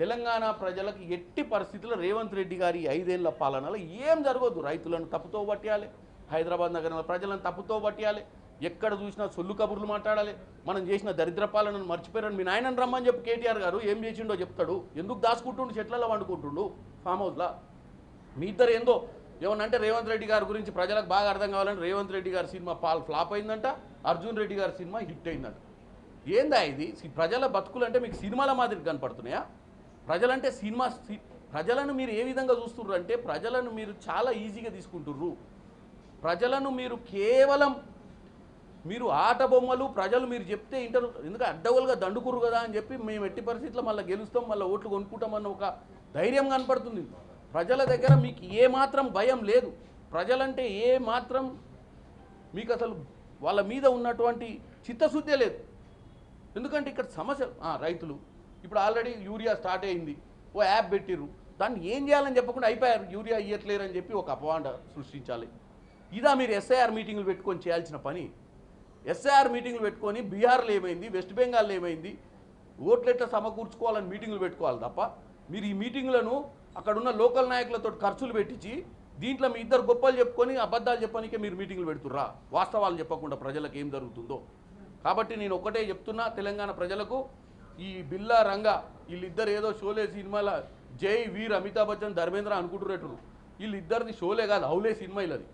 తెలంగాణ ప్రజలకు ఎట్టి పరిస్థితుల్లో రేవంత్ రెడ్డి గారి 5 ఏళ్ల పాలనలో ఏం జరగదు. రైతులను తప్పుతో పట్టాలి, హైదరాబాద్ నగరంలో ప్రజలను తప్పుతో పట్టాలి, ఎక్కడ చూసినా సొల్లు కబుర్లు మాట్లాడాలి. మనం చేసిన దరిద్ర పాలనను మర్చిపోయారని మీ నాయనని రమ్మని చెప్పి కేటీఆర్ గారు ఏం చేసిండో చెప్తాడు. ఎందుకు దాచుకుంటుండు, చెట్లలో వండుకుంటుండు ఫామ్ హౌస్లో. మీ ఇద్దరు ఏందో ఏమన్నంటే రేవంత్ రెడ్డి గారి గురించి ప్రజలకు బాగా అర్థం కావాలంటే రేవంత్ రెడ్డి గారి సినిమా ఫ్లాప్ అయిందంట, అర్జున్ రెడ్డి గారి సినిమా హిట్ అయిందంట. ఏందా ఇది? ప్రజల బతుకులు అంటే మీకు సినిమాల మాదిరి కనపడుతున్నాయా? ప్రజలంటే సినిమా, ప్రజలను మీరు ఏ విధంగా చూస్తుర్రు అంటే ప్రజలను మీరు చాలా ఈజీగా తీసుకుంటుర్రు. ప్రజలను మీరు కేవలం మీరు ఆట బొమ్మలు, ప్రజలు మీరు చెప్తే ఇంటర్ ఎందుకంటే అడ్డగోలుగా దండుకుర్రు కదా అని చెప్పి మేము ఎట్టి పరిస్థితుల్లో మళ్ళీ గెలుస్తాం, మళ్ళీ ఓట్లు కొనుక్కుంటామన్న ఒక ధైర్యం కనపడుతుంది. ప్రజల దగ్గర మీకు ఏమాత్రం భయం లేదు. ప్రజలంటే ఏమాత్రం మీకు అసలు వాళ్ళ మీద ఉన్నటువంటి చిత్తశుద్ధే లేదు. ఎందుకంటే ఇక్కడ సమస్య రైతులు ఇప్పుడు ఆల్రెడీ యూరియా స్టార్ట్ అయింది, ఓ యాప్ పెట్టిర్రు, దాన్ని ఏం చేయాలని చెప్పకుండా అయిపోయారు. యూరియా ఇయ్యట్లేరని చెప్పి ఒక అపవాద సృష్టించాలి. ఇదా మీరు ఎస్ఐఆర్ మీటింగులు పెట్టుకొని చేయాల్సిన పని? ఎస్ఐఆర్ మీటింగులు పెట్టుకొని బీహార్లో ఏమైంది, వెస్ట్ బెంగాల్లో ఏమైంది, ఓట్లెట్లా సమకూర్చుకోవాలని మీటింగులు పెట్టుకోవాలి తప్ప మీరు ఈ మీటింగులను అక్కడున్న లోకల్ నాయకులతో ఖర్చులు పెట్టించి దీంట్లో మీ ఇద్దరు గొప్పలు చెప్పుకొని అబద్ధాలు చెప్పడానికే మీరు మీటింగులు పెడుతుర్రా, వాస్తవాలు చెప్పకుండా ప్రజలకు ఏం జరుగుతుందో. కాబట్టి నేను ఒకటే చెప్తున్నా తెలంగాణ ప్రజలకు, ఈ బిల్లా రంగా వీళ్ళిద్దరు ఏదో షోలే సినిమాల జై వీర్ అమితాబ్ బచ్చన్ ధర్మేంద్ర అనుకుంటున్నట్టు, వీళ్ళిద్దరిది షోలే కాదు, అవులే సినిమా ఇల్లది.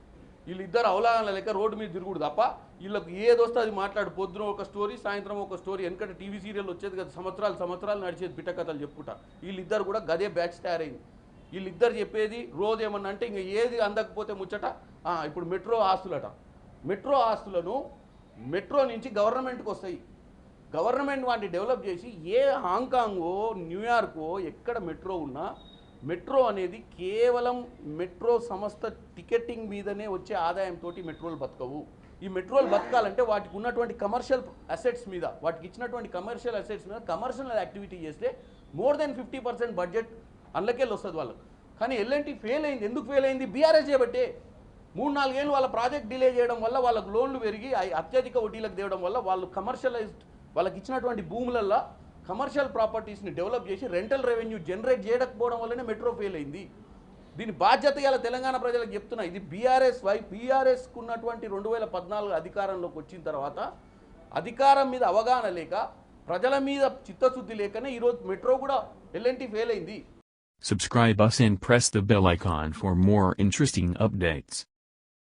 వీళ్ళిద్దరు అవలాగన లెక్క రోడ్డు మీద తిరుగుడు తప్ప వీళ్ళకి ఏదొస్తే అది మాట్లాడు. పొద్దున ఒక స్టోరీ, సాయంత్రం ఒక స్టోరీ. ఎందుకంటే టీవీ సీరియల్ వచ్చేది కదా, సంవత్సరాలు నడిచేది పిట్ట కథలు చెప్పుకుంటా. వీళ్ళిద్దరు కూడా గదే బ్యాచ్ తయారైంది. వీళ్ళిద్దరు చెప్పేది రోజు ఏమన్నా అంటే ఇంకా ఏది అందకపోతే ముచ్చట. ఇప్పుడు మెట్రో ఆస్తులట, మెట్రో ఆస్తులను మెట్రో నుంచి గవర్నమెంట్కి వస్తాయి. గవర్నమెంట్ వాటిని డెవలప్ చేసి ఏ హాంకాంగో న్యూయార్కో ఎక్కడ మెట్రో ఉన్నా, మెట్రో అనేది కేవలం మెట్రో సంస్థ టికెటింగ్ మీదనే వచ్చే ఆదాయంతో మెట్రోలు బతకవు. ఈ మెట్రోలు బతకాలంటే వాటికి ఉన్నటువంటి కమర్షియల్ అసెట్స్ మీద, వాటికి ఇచ్చినటువంటి కమర్షియల్ అసెట్స్ మీద కమర్షియల్ యాక్టివిటీ చేస్తే మోర్ దెన్ 50% బడ్జెట్ అందులోకెళ్ళి వస్తుంది వాళ్ళకు. కానీ ఎల్ఎన్టీ ఫెయిల్ అయింది. ఎందుకు ఫెయిల్ అయింది? బీఆర్ఎస్ చేయబట్టే. 3-4 ఏళ్ళు వాళ్ళ ప్రాజెక్ట్ డిలే చేయడం వల్ల, వాళ్ళకు లోన్లు పెరిగి అత్యధిక వడ్డీలకు తేవడం వల్ల వాళ్ళు కమర్షియలైజ్డ్, వాళ్ళకి ఇచ్చినటువంటి భూములల్లో కమర్షియల్ ప్రాపర్టీస్ని డెవలప్ చేసి రెంటల్ రెవెన్యూ జనరేట్ చేయకపోవడం వల్లనే మెట్రో ఫెయిల్ అయింది. దీని బాధ్యత ఇలా తెలంగాణ ప్రజలకు చెప్తున్నా. ఇది బీఆర్ఎస్కు ఉన్నటువంటి 2014 అధికారంలోకి వచ్చిన తర్వాత అధికారం మీద అవగాహన లేక, ప్రజల మీద చిత్తశుద్ధి లేకనే ఈరోజు మెట్రో కూడా ఎల్ఎన్టీ ఫెయిల్ అయింది. Subscribe us and press the bell icon for more interesting updates.